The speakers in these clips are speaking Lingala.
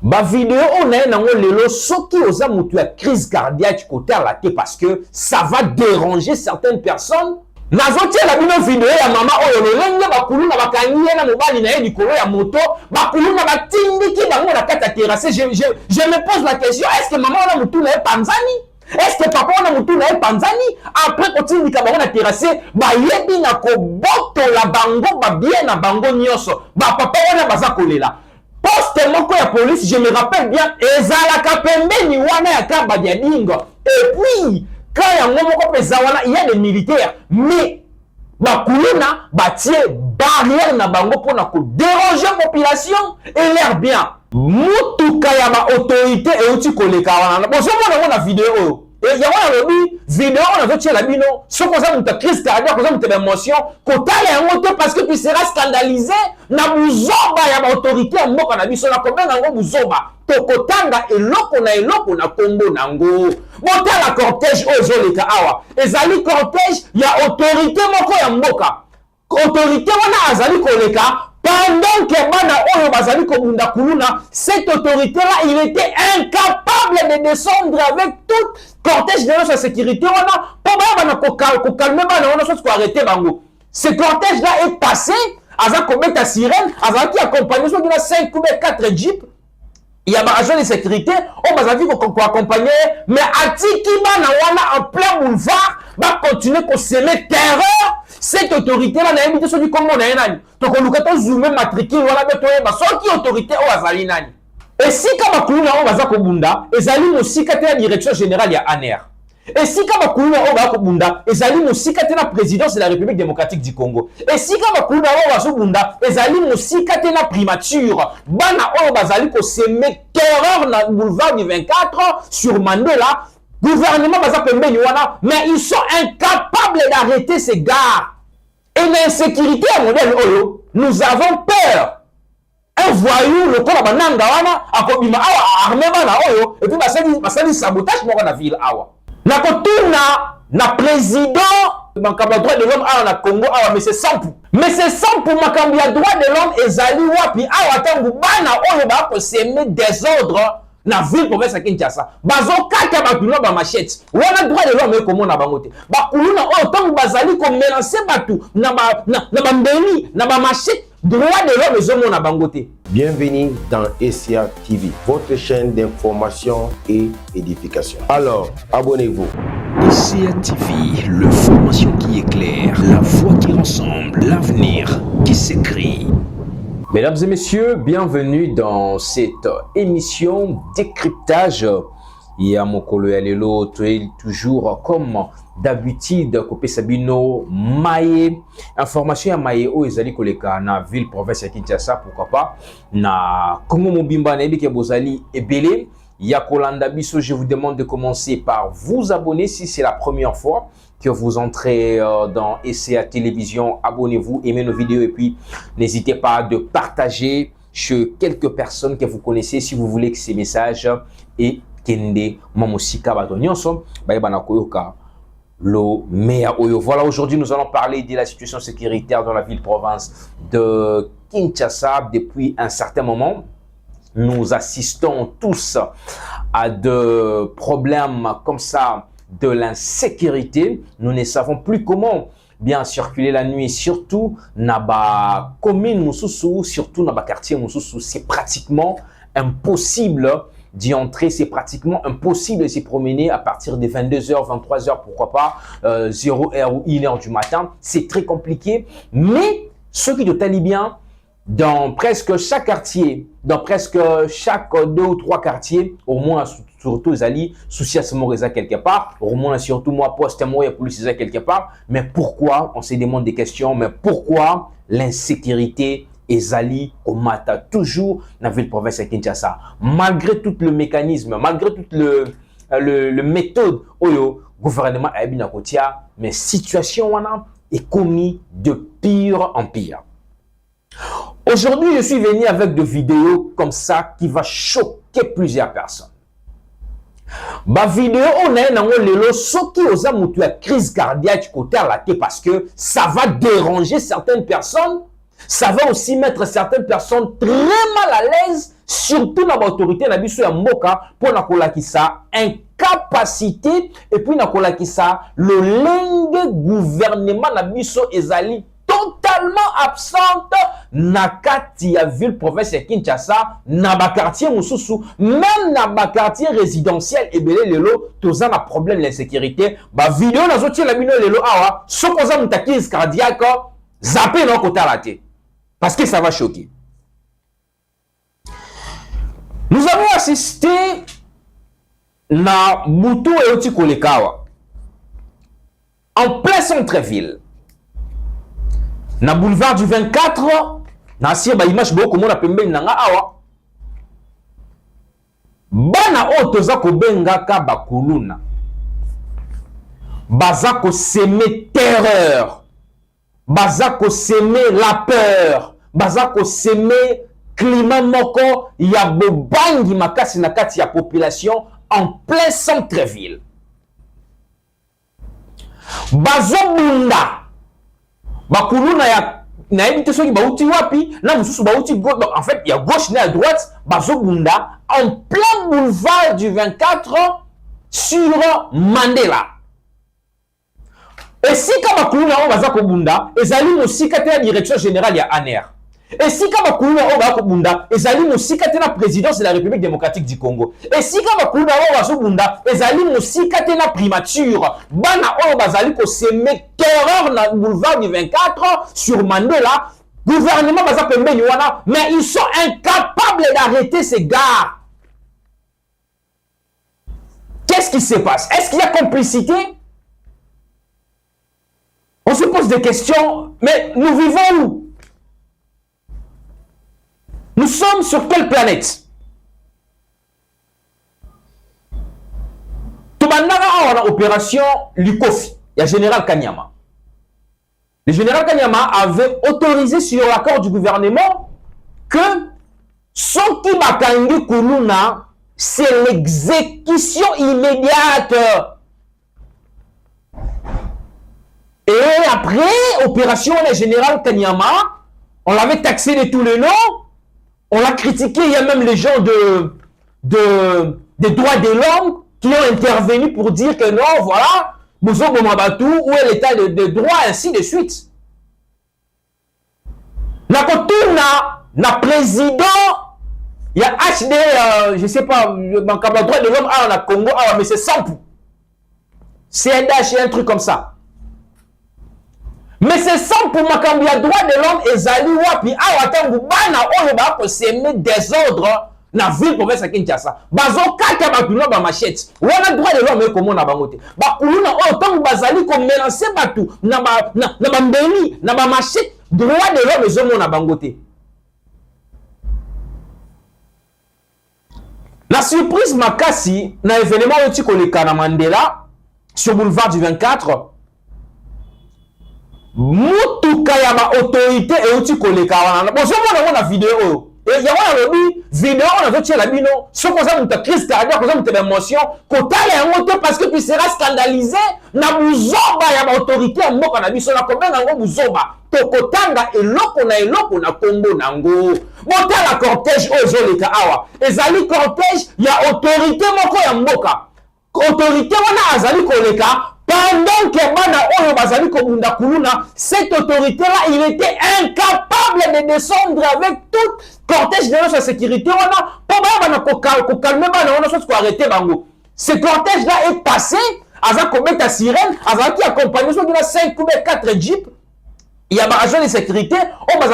Ba vidéo on a nango lelo soki oza mutu ya crise cardiaque côté la tête parce que ça va déranger certaines personnes. Nazotia la bino vidéo ya mama oyo lolenge bakulu na bakangi na mobali na ye likolo ya moto bakulu na batindiki bango na kata terrasse. Je me pose la question, est-ce que maman ona mutu na ye panzani? Est-ce que papa ona mutu na ye panzani? Après kotindika bango na terrasse bayebi na kobotola bango ba bien na bango nyonso ba papa ona baza kolela. Poste moko ya police, je me rappelle bien, ezalaka pembeni wana ya kamba dia dingo. Et puis, quand il y a un moment il y a des militaires, mais bakuluna batie barrière na bango pour na déranger la population et l'air bien. Mutuka ya ba autorité et outi koleka wana. Bon, so mona na vidéo. Et il y a un vidéo on a fait la bino, so ko za muta crise cardiaque, ko za muta émotion, ko tala yango te parce que tu seras scandalisé na buzoba ya ba autorité ya mboka na biso na kobenga ngo buzoba. Tokotanga eloko na Congo nango. Bota la cortège ozoleka awa. Ezali cortège ya autorité moko ya mboka. Autorité wana azali koleka pendant que bana oyo bazali kobunda kuluna, cette autorité là il était incapable de descendre avec toute cortège de sa sécurité wana pour bana ko calmer bana wana soit ko arrêter bango. Ce cortège là est passé aza kometa sirène, aza qui accompagné soit de 5 ou 4 jeeps. Il y a un agent de sécurité, on va dire qu'on accompagner, mais Atiki Bana wana en plein boulevard va continuer à semer terreur. Cette autorité-là n'a invité celui comme on a un an. Donc on nous a zoomé matricule, on a mis qui autorité au Azali nani. Et si Kabakuluna on va zakobunda, Ezali aussi la direction générale ya ANER. Et si Kabakuluna on va zakobunda, Ezali aussi la présidence de la République démocratique du Congo. Et si Kabakuluna on va zakobunda, Ezali aussi la primature. Bana on va zali ko semer terreur dans le boulevard du 24 sur Mandela. Gouvernement mais ils sont incapables d'arrêter ces gars. Et l'insécurité à modèle Oyo, nous avons peur. Un voyou, le corps bananga wana, akobima awa armé bana Oyo, et puis basali sabotage moko na ville awa. Na kotuna na président makamba droit de l'homme awa na Congo awa mais c'est sans pour. Mais c'est sans pour makamba droit de l'homme ezali wapi awa tangu bana Oyo ba ko semer désordre. Na ville province à Kinshasa bazo kaka batuna ba machette wana droit de l'homme comme na bangote bakuluna autant bazali ko mélancer batu na ba mbeni na ba machette droit de l'homme ezomo na bangote. Bienvenue dans SCA TV, votre chaîne d'information et édification. Alors, abonnez-vous. SCA TV, l'information qui éclaire, la voix qui rassemble, l'avenir qui s'écrit. Mesdames et messieurs, bienvenue dans cette émission décryptage. Il y a mon collègue Lelo, toujours comme d'habitude, Kopé Sabino, Maye. Information à Maye, où ils allaient koleka na ville, province à Kinshasa, pourquoi pas. Na Congo Mobimba, Nebike Bozali et Belé. Yakolanda Bisso, je vous demande de commencer par vous abonner si c'est la première fois que vous entrez dans SCA Télévision. Abonnez-vous, aimez nos vidéos et puis n'hésitez pas de partager chez quelques personnes que vous connaissez si vous voulez que ces messages et kende mamosika badonyonso baibana koyoka lo meya oyo. Voilà, aujourd'hui nous allons parler de la situation sécuritaire dans la ville-province de Kinshasa. Depuis un certain moment, nous assistons tous à de problèmes comme ça, de l'insécurité. Nous ne savons plus comment bien circuler la nuit, surtout dans la commune Moussoussou, surtout dans le quartier Moussoussou. C'est pratiquement impossible d'y entrer, c'est pratiquement impossible de s'y promener à partir de 22h, 23h, pourquoi pas, 0h ou 1h du matin. C'est très compliqué, mais ce qui est bien, dans presque chaque quartier, dans presque chaque 2 ou 3 quartiers, au moins surtout les alliés, souci à ce moment quelque part, au moins surtout moi poste moi et police quelque part. Mais pourquoi on se demande des questions? Mais pourquoi l'insécurité et alliés au matin toujours dans la ville province de Kinshasa, malgré tout le mécanisme, malgré toute le méthode au gouvernement a bien côté, mais situation est commise de pire en pire. Aujourd'hui, je suis venu avec des vidéos comme ça qui va choquer plusieurs personnes. Ma vidéo, on a un soki oza mutu ya crise cardiaque côté à la tête parce que ça va déranger certaines personnes. Ça va aussi mettre certaines personnes très mal à l'aise surtout dans l'autorité na biso ya mboka pour na kolakisa incapacité et puis na kolakisa le lenge gouvernement na biso ezali totalement absente na kati ya ville province ya Kinshasa na ba quartier mususu même na ba quartier résidentiel ebele lelo toza na problème d'insécurité ba vidéo nazo tia la bino lelo awa soko za mutakiz cardiaque zappé na kotala te parce que ça va choquer. Nous avons assisté na Butu et Oti Kolekawa en plein centre-ville. Na boulevard du 24, na sir ba image boko mona pembeni nanga awa. Bana otoza ko benga ka bakuluna. Baza ko semer terreur. Baza ko semer la peur. Baza ko semer climat moko ya bobangi makasi na kati ya population en plein centre-ville. Bazo bunda. Bakuluna ya na évité ceux qui bauti wapi na mususu bauti gauche, en fait il y a gauche et à droite bazobunda en plein boulevard du 24 sur Mandela. Et si kama bakuluna o bazako bunda ezali musika te la direction générale ya ANER. Et si kama bakuluna o bazako bunda ezali musika te la présidence de la République démocratique du Congo. Et si kama bakuluna o bazobunda ezali musika te la primature. Bana o bazali ko semer terreur na boulevard du 24 sur Mandela. Gouvernement bazako mbeni wana, mais ils sont incapables d'arrêter ces gars. Qu'est-ce qui se passe? Est-ce qu'il y a complicité? On se pose des questions, mais nous vivons où? Nous sommes sur quelle planète? Tobandaka a opération Lukofi, il y a Général Kanyama. Le général Kanyama avait autorisé sur l'accord du gouvernement que Soki Bakangi Kuluna, c'est l'exécution immédiate. Et après, opération le général Kanyama, on l'avait taxé de tous les noms. On l'a critiqué, il y a même les gens des droits de l'homme qui ont intervenu pour dire que non, voilà, Bouzo Bomabatu, où est l'état de droit, ainsi de suite. La Kotuna, la président, il y a HD, je ne sais pas, le droit de l'homme, on a Congo, mais c'est 100 pour. CNDH, un truc comme ça. Mais c'est ça pour Makambia droit de l'homme et Zali Wapi. Ah, attends, Bana, on va pour s'aimer désordre dans la ville province à Kinshasa. Bazo kaka batuna ba machette. On a droit de l'homme et comment on a bangote. Ba kuluna autant bazali comme mélanger batu na ba mbeni na ba machette droit de l'homme et zomo na bangote. La surprise makasi na événement oti koleka na Mandela sur boulevard du 24. Mutuka ya ma autorité et outi koleka wana. Bon, on a vidéo. Et ya wana lobi vidéo on a voté la bino. Ce qu'on a muta crise cardiaque, qu'on a muta émotion, kotala ya moto parce que tu seras scandalisé na buzoba ya ma autorité en mboka na biso na combien nango buzoba. Tokotanga eloko na kombo nango. Monta la cortège ozoleka awa. Ezali cortège ya autorité moko ya mboka. Autorité wana azali koleka. Pendant que Bana Oyo Bazali Komunda Kuluna, cette autorité-là, il était incapable de descendre avec tout cortège de notre sécurité. On a pour calmer Bana, on a chose pour arrêter Bango. Ce cortège-là est passé, avec ta sirène, avec qui accompagne, il y a 5 ou 4 jeeps. Il y a un agent de sécurité, on va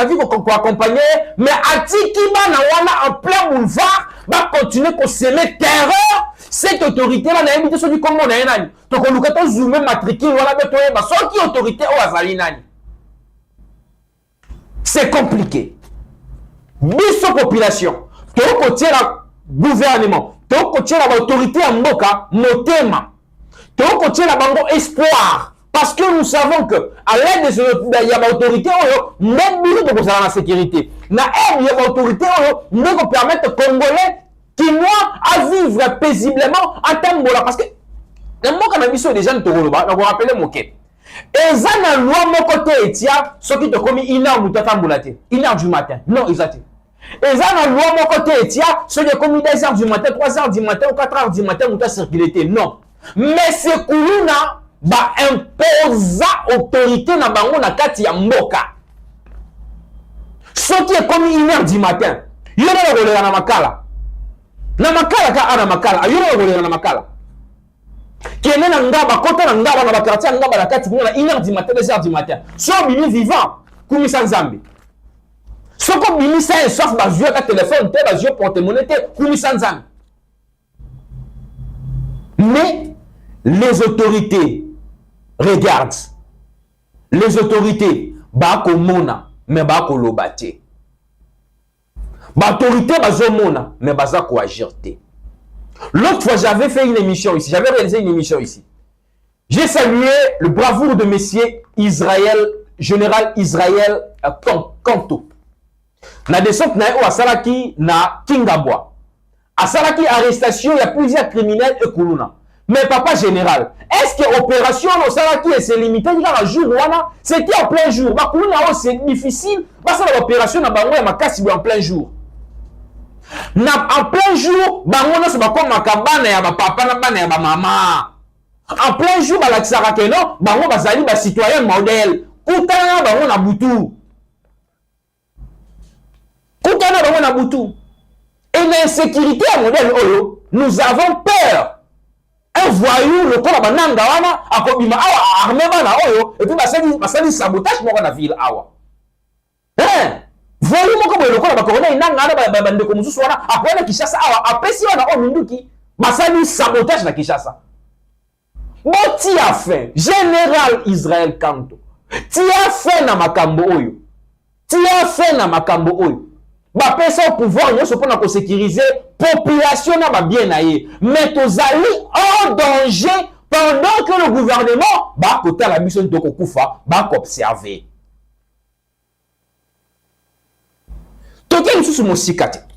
accompagner, mais Atiki Bana Wana en plein boulevard va continuer à semer terreur. Cette autorité-là n'a évité celui comme on a un an. Donc on nous a zoomé matricule, voilà, mais soit qui autorité au Azalinani. C'est compliqué. Biso population, tout côté la gouvernement, tout côté la autorité en Moka, Motema, tout côté la bango espoir. Parce que nous savons que à l'aide de l'autorité, même nous de la sécurité, il y a l'autorité qui nous permet aux Congolais Kinois à vivre paisiblement en termes de parce que le mot qu'on a mis sur des gens de Togoloba, on va rappeler mon quai. Et ça n'a loi mon côté etia, ce qui te commis 1h du matin. Non, ils ont Et ça, dans le loi, mon côté, tiens, ce n'est comme 2h du matin, 3h du matin ou 4h du matin, où tu as circulé. Non. Mais c'est Koulouna, bah, imposa autorité na bango na kati ya mboka. Ce qui est comme 1h du matin. Yo na rolera na makala. Na makala ka ana makala. Yo na rolera na makala. Kene na ngaba, kota na ngaba na bakartia ngaba na kati kuna 1h du matin, 2h du matin. So bini vivant, kumisa nzambe. Soko bimisa un sauf bazio ka téléphone te bazio porte-monnaie te kumisa nzambe. Mais les autorités regardent. Les autorités ba ko mona mais ba ko lobate. Ba autorité bazo mona mais baza ko agir te. L'autre fois j'avais fait une émission ici, j'avais réalisé une émission ici. J'ai salué le bravoure de messieurs Israël, général Israël Kanto. Na descente na o asalaki na Kingabwa. Asalaki arrestation, il y a plusieurs criminels et Koulouna. Mais papa général, est-ce que l'opération au Salaki s'est limitée à un jour? C'était en plein jour. Bah, c'est difficile. Bah, c'est l'opération na bango ya makasi en plein jour. En plein jour, bango c'est comme makabana ya ba papa na bana ya ba mama. En plein jour, bah la tsarake non, bango bazali ba citoyen modèle. Kutana bango na butu. Kutana bango na butu. Et l'insécurité à modèle Oyo, nous avons peur. Un voyou, le corps bananga wana, akobima awa armé bana Oyo, et puis basali sabotage moko na ville awa. Hein? Voyou moko boye le corps bakorona inanga na bandeko mususu wana, akona Kishasa awa, apesi wana o minduki, basali sabotage na Kishasa. Bon ti a fait, général Israël Kanto. Ti a fait na makambo Oyo. Ti a fait na makambo Oyo. Ba pesa au pouvoir nous se pour sécuriser population na ba bien naie mais tozali en danger pendant que le gouvernement ba côté la mission de kokufa ba observer toke nous sous mosikate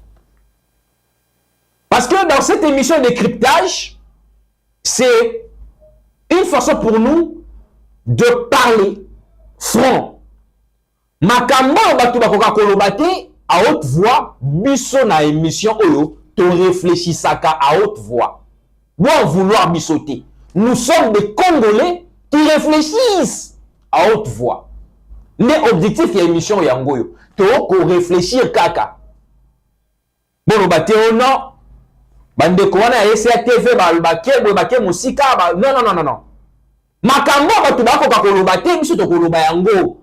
parce que dans cette émission de cryptage c'est une façon pour nous de parler franc makambo ba to ba koka kolobate à haute voix, biso na émission oyo, te réfléchissaka à haute voix. Bon vouloir bisoter. Nous sommes des Congolais qui réfléchissent à haute voix. L'objectif de l'émission yangoyo, te ko réfléchir kaka. Bon bate non. Bande ko wana ya TV ba musika non. Makambo ba to ba ko kolobate biso to koloba yango.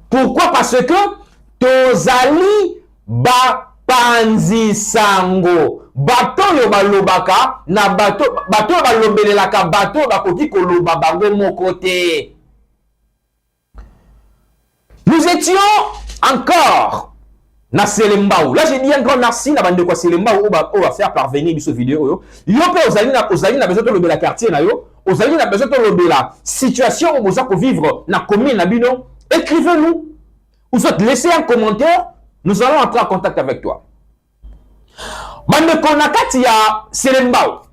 Pourquoi? Parce que tozali ba panzi sango bato yo balobaka na bato balobelelaka bato bakoki koloba bango moko te. Nous étions encore na Selembaou. Là j'ai dit un grand merci na bande ko Selembaou on va faire parvenir biso vidéo yo. Yo pe ozali na besoin de lobela quartier na yo, ozali na besoin de lobela situation où boza ko vivre na commune na bino, écrivez-nous. Ou soit laissez un commentaire, nous allons entrer en contact avec toi. Bande konakati ya Selembaou.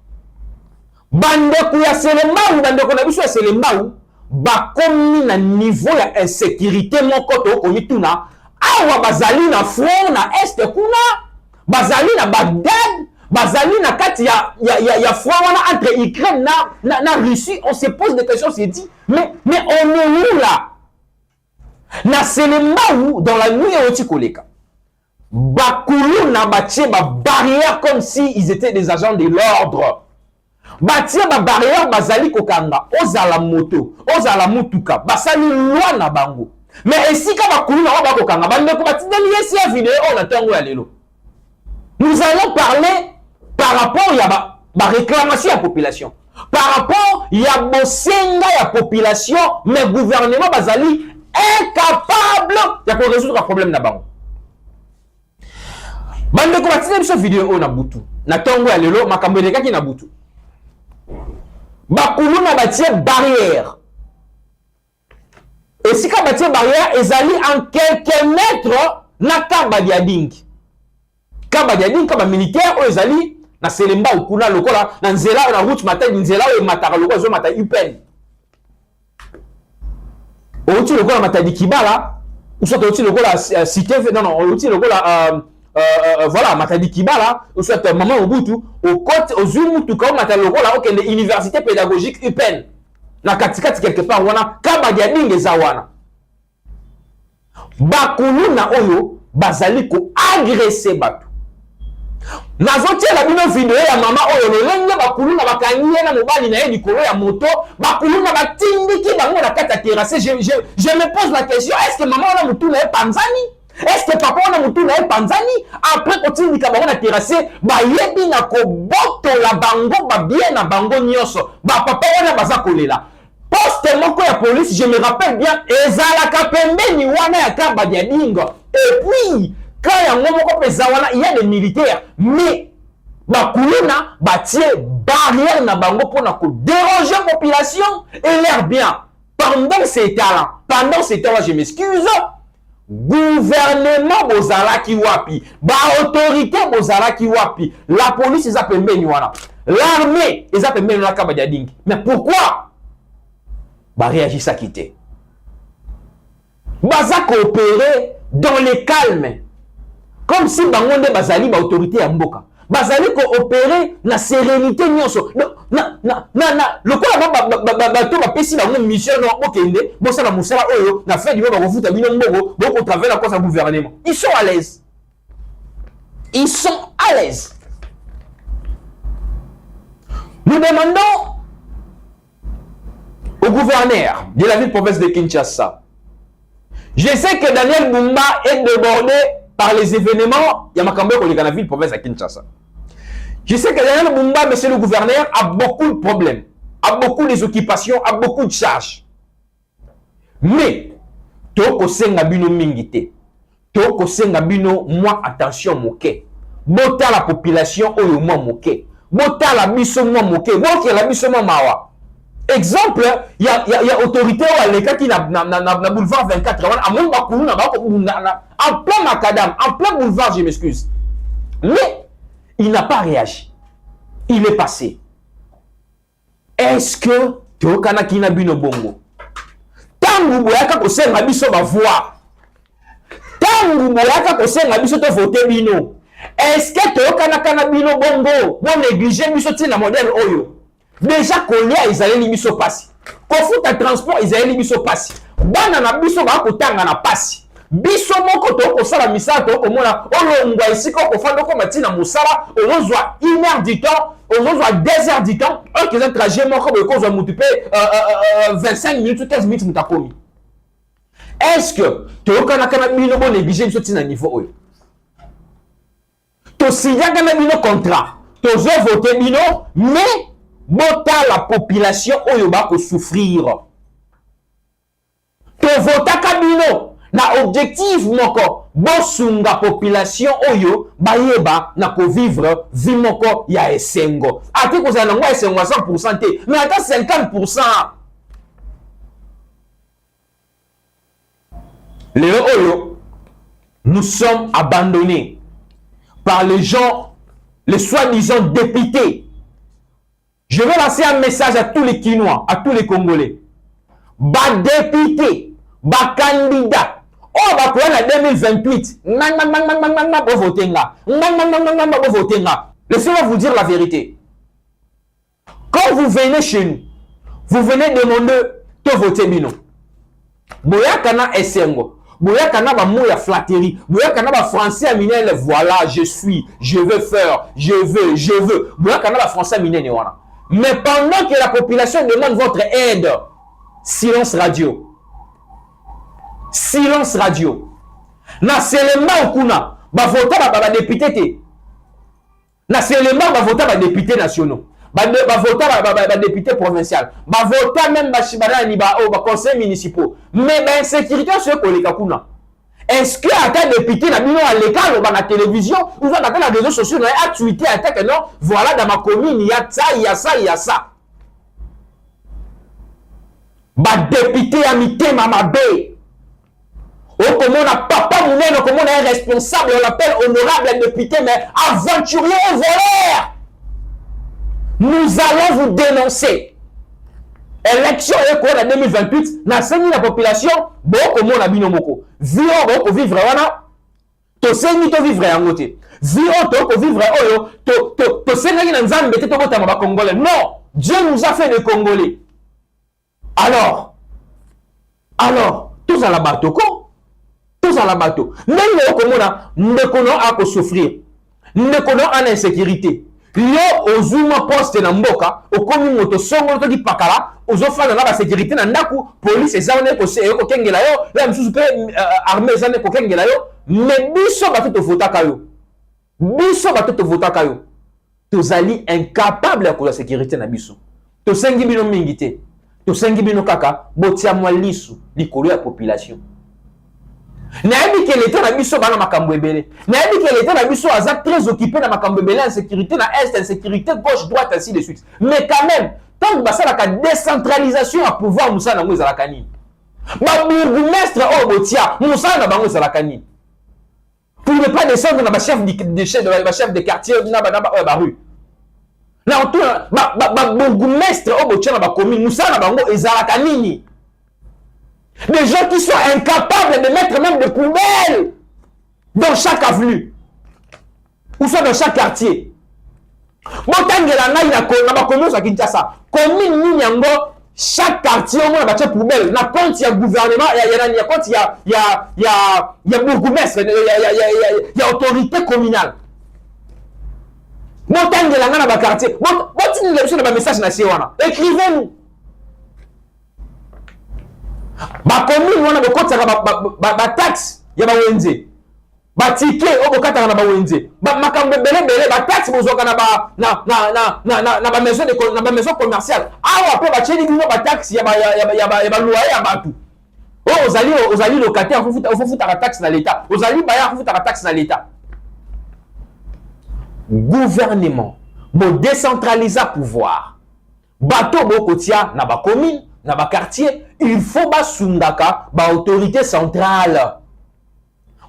Bande ya Selembaou, bande konabiso ya Selembaou, ba komi na niveau ya insécurité moko to komi tuna, awa bazali na front na est kuna, bazali na Bagdad, bazali na kati ya front wana entre Ukraine na Russie, on se pose des questions, on se dit mais on est où là? Na Selembaou dans la nuit au Tikoleka. Bakoulou na batie ba barrière comme si ils étaient des agents de l'ordre. Batie ba barrière bazali kokanga, ozala moto, ozala mutuka, basali loi na bango. Mais ici ka bakoulou na ba kokanga, bande ko batindeli esi ya vidéo on atango ya lelo. Nous allons parler par rapport à la réclamation à la population. Par rapport à la bosenga à la population, mais le gouvernement bazali incapable de résoudre le problème na bango. Bande ko batina biso vidéo o na butu. Na tongo ya lelo makambo elekaki na butu. Bakulu na batie barrière. Et si ka batie barrière ezali en quelques mètres na kamba dia ding. Kamba dia ding kamba militaire o ezali na Selembaou kuna lokola na nzela na route matin nzela o mataka lokola zo mata UPN. Outi lokola matadi Kibala ou soit aussi le la cité, non, aussi le voilà, Matadi Kibala, ou soit Maman Obutu, au côté, aux Umutu, comme Matadi le là, ok, l'université pédagogique UPEN, na katikati quelque part, wana, Kabadi Adinge Zawana. Bakulu na oyo, bazali ko agressé batu. Nazotia la bino vidéo ya mama oyo lolenge bakulu na bakangi na mobali na ye likolo ya moto bakulu na batindiki bango na kata terrasse. Je me pose la question, est-ce que maman ona mutu na ye panzani? Est-ce que papa ona mutu na ye panzani? Après kotindika bango na terrasse bayebi na kobotola bango ba bien na bango nyonso ba papa ona baza kolela. Poste moko ya police, je me rappelle bien, ezalaka pembeni wana ya kamba dia dingo. Et puis quand il y a des militaires, mais Bakuluna batie barrière na bango pour déranger la population et l'air bien. Pendant ces temps-là, je m'excuse, gouvernement bozala ki wapi, autorité bozala ki wapi, la police ils appellent Menywana, l'armée ils appellent Menywana Kabadiading. Mais pourquoi réagir ça quitter? Baza coopérer dans le calme. Comme si bangonde bazali ba autorité ya mboka. Bazali ko opérer na sérénité nyonso. Le quoi bato ba pesi bango mission no okende, bosa na musala oyo na fait du ba kofuta bino mboko, boko travers la cause à gouvernement. Ils sont à l'aise. Ils sont à l'aise. Nous demandons au gouverneur de la ville-province de Kinshasa. Je sais que Daniel Bumba est débordé par les événements, il y a Makambo qui est dans la ville province à Kinshasa. Je sais que Daniel Bumba, monsieur le gouverneur, a beaucoup de problèmes, a beaucoup d'occupations, a beaucoup de charges. Mais, toko senga bino mingite, toko senga bino moi attention moke, bota la population oyo moi moke, bota la biso moi moke, bota la biso moi mawa. Exemple, il y a autorité qui na boulevard 24 en plein macadam, en plein boulevard, je m'excuse. Mais il n'a pas réagi. Il est passé. Est-ce que Tokana Kina Bino Bongo? Tangu boyaka ko senga biso ba voir. Tangu boyaka ko senga biso to voter bino. Est-ce que Tokana Kana Bino Bongo bon négliger biso tina modèle oyo? Déjà kolia Israël biso pasi. Kofuta transport Israël biso pasi. Bana na biso ba ko tanga na pasi. Biso moko to ko sala misala to ko mona olo ngwa isiko ko fando ko matina musala ozozwa 1 heure du temps, ozozwa 2 heures du temps, un que trajet moko ko zo multiplié 25 minutes ou 15 minutes mutakomi. Est-ce que to kana kana bino bon négliger biso tina niveau oyo? To signa kana bino contrat, to zo voter bino mais bota la population oyo ba ko souffrir. To vota kabino na objectif moko bosunga population oyo bayeba na ko vivre vie moko ya esengo. Ati ko zana ngwa esengo 100% te, mais ata 50%. Les oyo, nous sommes abandonnés par les gens, les soi-disant députés. Je vais lancer un message à tous les Kinois, à tous les Congolais. Ba député, ba candidat. Oh, ba quoi en 2028. Laissez-moi vous dire la vérité. Quand vous venez chez nous, vous venez demander de voter bino. Boya kana esengo. Boya kana ba moya flatterie. Boya kana ba français minel voilà, je suis, je veux faire, je veux. Boya kana ba français minel wana. Mais pendant que la population demande votre aide, silence radio. Silence radio. Na seulement kuna ba vota ba député té. Na seulement ba vota ba député nationaux. Ba vota ba député provincial. Ba vota même ba shibana ni ba conseil municipaux. Mais ba insécurité ce koleka kuna. Est-ce que à ta député na bino à l'école ou dans la télévision ou dans les réseaux sociaux à tweeter à ta que non voilà dans ma commune il y a ça il y a ça il y a ça. Ba député a mité mama B. Oh comment on a papa mounen comment on est responsable on l'appelle honorable député mais aventurier et voleur. Nous allons vous dénoncer. Élection et quoi en 2028, na sengi la population, beaucoup mon abino moko. Vio beaucoup vivre wana, to sengi to vivre yango te. Vio to vivre oyo, to sengi na nzambe te to bota ma Congolais. Non, Dieu nous a fait des Congolais. Alors, tous à la bateau ko, tous à la bateau. Même au komona, ndekono a ko souffrir. Ndekono en insécurité. Yo ozuma poste na mboka, okomi moto songo to di pakala, ozofana na ba sécurité na ndaku, police ezane ko se ko kengela yo, la msusu pe armée ezane ko kengela yo, mais biso ba to votaka yo. Biso ba to votaka yo. Tozali incapable ya ko la sécurité na biso. To sengi bino mingi te. To sengi bino kaka botia mwa lisu likolo ya population. Nayebi que l'état na biso bana makambo ebele. Nayebi que l'état na biso aza très occupé na makambo ebele, insécurité na est, insécurité gauche droite ainsi de suite. Mais quand même, tant que basa la décentralisation à pouvoir musa na ngo ezalaka nini. Ba bourgmestre o botia musa na bango ezalaka nini. Pour ne pas descendre na ba chef de quartier na ba rue. Na tout ba bourgmestre o botia na ba commune musa na bango ezalaka nini. Des gens qui sont incapables de mettre même des poubelles dans chaque avenue ou soit dans chaque quartier. Botangela ngai na ba commune sa Kinshasa. Commune nini yango chaque quartier on a ba poubelle na compte ya gouvernement ya compte ya bourgmestre ya autorité communale. Botangela ngai na ba quartier. Botini le biso na ba message na siwana. Écrivez-nous. Ba commune wana bokotaka ba taxe ya ba wenze ba ticket o bokataka na ba wenze ba makambo belebele ba taxe bozoka na ba maison na ba maison commerciale awa pe ba cheli bino ba taxe ya ba loyer ya batu o ozali locataire faut futa la taxe na l'état ozali baya faut futa la taxe na l'état. Gouvernement bo décentraliser pouvoir bato bokotia na ba commune na ba quartier, il faut ba sundaka ba autorité centrale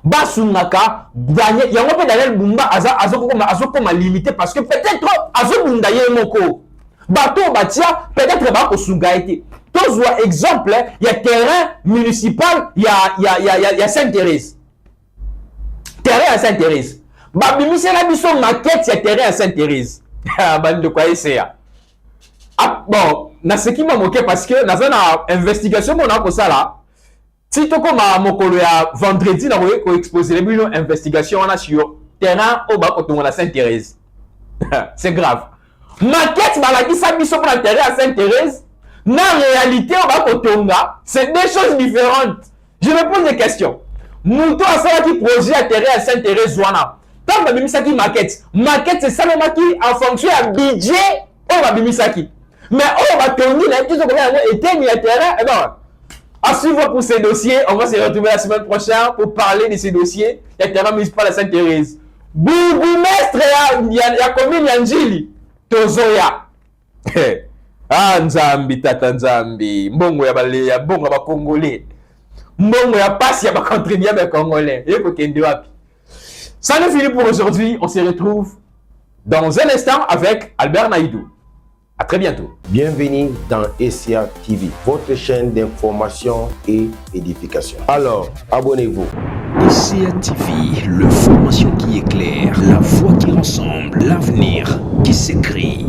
ba sundaka gagner yango pe Daniel Bumba azokoma limité parce que peut-être azobunda ye moko bato batia peut-être ba ko sunga été tozwa exemple ya terrain municipal ya Sainte-Thérèse terrain à Sainte-Thérèse ba bimisela biso maquette ya terrain à Sainte-Thérèse bande de quoi essayer. Ah, bon, na ce qui m'a moqué parce que dans une investigation mon a ça là si to comme mokolo ya vendredi na ko exposer les investigation on a sur terrain au bas côté la Sainte-Thérèse. C'est grave. Maquette malaki sa biso pour la terrain à Sainte-Thérèse na réalité au bas côté c'est deux choses différentes. Je me pose des questions. Muto asala qui projet à terrain à Sainte-Thérèse wana. Tant que bimisaki maquette c'est ça même qui en fonction à budget on va bimisaki. Mais on va tourner là, tout ce qu'on a été mis à terrain. Eh ben, à suivre pour ces dossiers, on va se retrouver la semaine prochaine pour parler de ces dossiers. Il y a terrain municipal à Sainte-Thérèse. Bourgmestre, il y a commune Yanjili. Tozoya. Ah, Nzambi, Tata Nzambi. Mbongo ya bale, ya bongo ya Congolais. Mbongo ya passe ya contribuable ya Congolais. Et pour Kende Wapi. Ça nous finit pour aujourd'hui. On se retrouve dans un instant avec Albert Naïdou. À très bientôt. Bienvenue dans SCA TV, votre chaîne d'information et édification. Alors, abonnez-vous. SCA TV, l'information qui éclaire, la voix qui ressemble, l'avenir qui s'écrit.